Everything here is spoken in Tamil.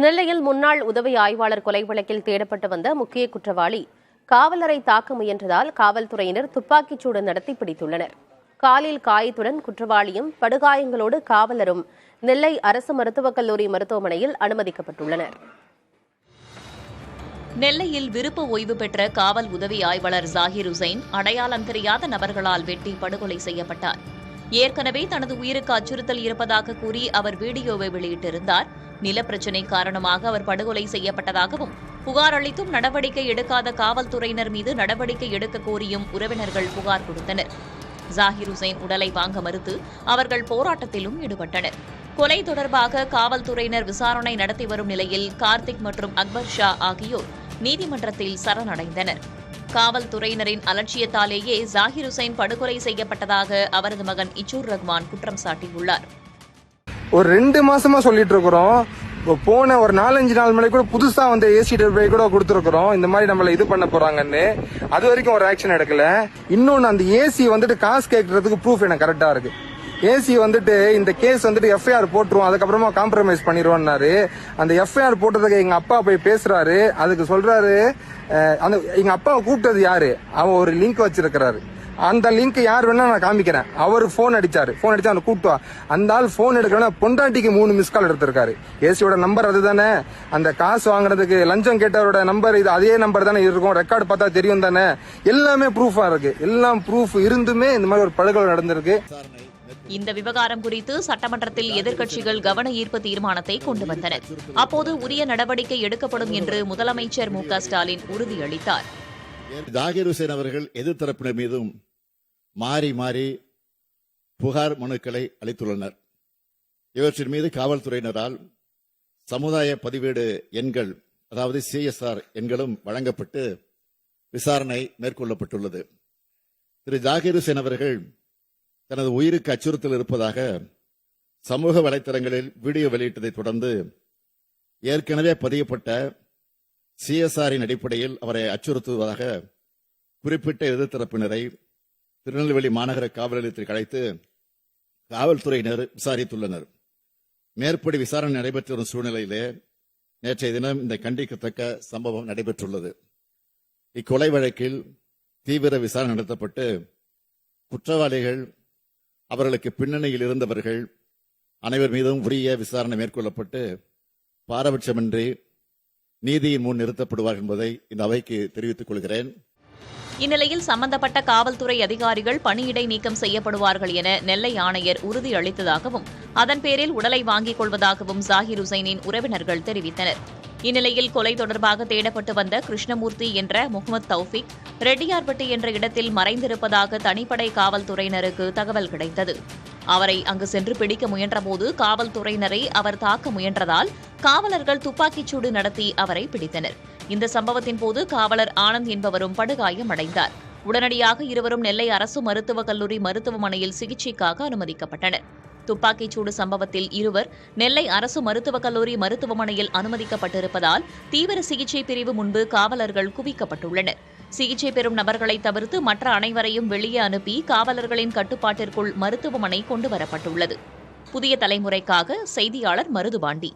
நெல்லையில் முன்னாள் உதவி ஆய்வாளர் கொலை வழக்கில் தேடப்பட்டு வந்த முக்கிய குற்றவாளி காவலரை தாக்க முயன்றதால் காவல்துறையினர் துப்பாக்கிச்சூடு நடத்தி பிடித்துள்ளனர். காலில் காயத்துடன் குற்றவாளியும் படுகாயங்களோடு காவலரும் நெல்லை அரசு மருத்துவக் கல்லூரி மருத்துவமனையில் அனுமதிக்கப்பட்டுள்ளனர். நெல்லையில் விருப்ப ஓய்வு பெற்ற காவல் உதவி ஆய்வாளர் ஜாகிர் உசைன் அடையாளம் தெரியாத நபர்களால் வெட்டி படுகொலை செய்யப்பட்டார். ஏற்கனவே தனது உயிருக்கு அச்சுறுத்தல் இருப்பதாக கூறி அவர் வீடியோவை வெளியிட்டிருந்தார். நிலப்பிரச்சினை காரணமாக அவர் படுகொலை செய்யப்பட்டதாகவும் புகார் அளித்தும் நடவடிக்கை எடுக்காத காவல்துறையினர் மீது நடவடிக்கை எடுக்க கோரியும் உறவினர்கள் புகார் கொடுத்தனர். ஜாகிர் உசைன் உடலை வாங்க மறுத்து அவர்கள் போராட்டத்திலும் ஈடுபட்டனர். கொலை தொடர்பாக காவல்துறையினர் விசாரணை நடத்தி வரும் நிலையில் கார்த்திக் மற்றும் அக்பர் ஷா ஆகியோர் நீதிமன்றத்தில் சரணடைந்தனர். காவல்துறையினரின் அலட்சியத்தாலேயே ஜாகிர் உசைன் படுகொலை செய்யப்பட்டதாக அவரது மகன் இச்சூர் ரஹ்மான் குற்றம் சாட்டியுள்ளார். ஒரு 2 மாசமா சொல்லிட்டு இருக்கிறோம். போன ஒரு 4-5 நாள் முன்னாடி கூட புதுசா வந்து ஏசி டெலிவரி கூட கொடுத்துருக்கிறோம். இந்த மாதிரி நம்மள இது பண்ண போறாங்கன்னு அது வரைக்கும் ஒரு ஆக்ஷன் எடுக்கல. இன்னொன்னு அந்த ஏசி வந்துட்டு காசு கேட்கறதுக்கு ப்ரூஃப் எனக்கு கரெக்டா இருக்கு. ஏசி வந்துட்டு இந்த கேஸ் வந்துட்டு எஃப்ஐஆர் போட்டுருவோம், அதுக்கப்புறமா காம்ப்ரமைஸ் பண்ணிடுவோம்னாரு. அந்த எஃப்ஐஆர் போட்டதுக்கு எங்க அப்பா போய் பேசுறாரு. அதுக்கு சொல்றாரு அந்த எங்க அப்பாவை கூப்பிட்டது யாரு, அவன் ஒரு லிங்க் வச்சிருக்கிறாரு. அந்த லிங்க் யார் வேணா நான் காமிக்கிறேன். அவரு போன் அடிச்சா அவனை கூப்பிட்டு அந்த ஆள் போன் எடுக்கணும். பொண்டாட்டிக்கு 3 மிஸ் கால் எடுத்திருக்காரு. ஏசியோட நம்பர் அதுதானே, அந்த காசு வாங்குறதுக்கு லஞ்சம் கேட்டவரோட நம்பர் இது அதே நம்பர் தானே இருக்கும். ரெக்கார்டு பார்த்தா தெரியும் தானே. எல்லாமே ப்ரூஃபா இருக்கு. எல்லாம் ப்ரூஃப் இருந்துமே இந்த மாதிரி ஒரு படுகொலை நடந்திருக்கு. இந்த விவகாரம் குறித்து சட்டமன்றத்தில் எதிர்க்கட்சிகள் கவன ஈர்ப்பு தீர்மானத்தை கொண்டு வந்தனர். அப்போது உரிய நடவடிக்கை எடுக்கப்படும் என்று முதலமைச்சர் மு.க. ஸ்டாலின் உறுதியளித்தார். ஜாகிர் உசைன் அவர்கள் எதிர்த்தரப்பினர் மீதும் மாறி மாறி புகார் மனுக்களை அளித்துள்ளனர். இவற்றின் மீது காவல்துறையினரால் சமுதாய பதிவேடு எண்கள், அதாவது CSR எண்களும் வழங்கப்பட்டு விசாரணை மேற்கொள்ளப்பட்டுள்ளது. திரு ஜாகிர் உசைன் அவர்கள் தனது உயிருக்கு அச்சுறுத்தல் இருப்பதாக சமூக வலைதளங்களில் வீடியோ வெளியிட்டதை தொடர்ந்து ஏற்கனவே பதியப்பட்ட CSRின் அடிப்படையில் அவரை அச்சுறுத்துவதாக குறிப்பிட்ட எதிர்த்தரப்பினரை திருநெல்வேலி மாநகர காவல் நிலையத்திற்கு அழைத்து காவல்துறையினர் விசாரித்துள்ளனர். மேற்படி விசாரணை நடைபெற்று வரும் சூழ்நிலையிலே நேற்றைய தினம் இந்த கண்டிக்கத்தக்க சம்பவம் நடைபெற்றுள்ளது. இக்கொலை வழக்கில் தீவிர விசாரணை நடத்தப்பட்டு குற்றவாளிகள், அவர்களுக்கு பின்னணியில் இருந்தவர்கள் அனைவர் மீதும் உரிய விசாரணை மேற்கொள்ளப்பட்டு பாரபட்சமின்றி நீதியின் முன் நிறுத்தப்படுவார் என்பதை இந்த அவைக்கு தெரிவித்துக் கொள்கிறேன். இந்நிலையில் சம்பந்தப்பட்ட காவல்துறை அதிகாரிகள் பணியிடை நீக்கம் செய்யப்படுவார்கள் என நெல்லை ஆணையர் உறுதியளித்ததாகவும் அதன் பேரில் உடலை வாங்கிக் கொள்வதாகவும் ஜாகிர் உசைனின் உறவினர்கள் தெரிவித்தனர். இந்நிலையில் கொலை தொடர்பாக தேடப்பட்டு வந்த கிருஷ்ணமூர்த்தி என்ற முகமது தௌஃபிக் ரெட்டியார்பட்டி என்ற இடத்தில் மறைந்திருப்பதாக தனிப்படை காவல்துறையினருக்கு தகவல் கிடைத்தது. அவரை அங்கு சென்று பிடிக்க முயன்றபோது காவல்துறையினரை அவர் தாக்க முயன்றதால் காவலர்கள் துப்பாக்கிச்சூடு நடத்தி அவரை பிடித்தனர். இந்த சம்பவத்தின் போது காவலர் ஆனந்த் என்பவரும் படுகாயமடைந்தார். உடனடியாக இருவரும் நெல்லை அரசு மருத்துவக் கல்லூரி மருத்துவமனையில் சிகிச்சைக்காக அனுமதிக்கப்பட்டனர். துப்பாக்கிச்சூடு சம்பவத்தில் இருவர் நெல்லை அரசு மருத்துவக் கல்லூரி மருத்துவமனையில் அனுமதிக்கப்பட்டிருப்பதால் தீவிர சிகிச்சை பிரிவு முன்பு காவலர்கள் குவிக்கப்பட்டுள்ளனர். சிகிச்சை பெறும் நபர்களை தவிர்த்து மற்ற அனைவரையும் வெளியே அனுப்பி காவலர்களின் கட்டுப்பாட்டிற்குள் மருத்துவமனை கொண்டுவரப்பட்டுள்ளது. புதிய தலைமுறைக்காக செய்தியாளர் மருதுபாண்டி.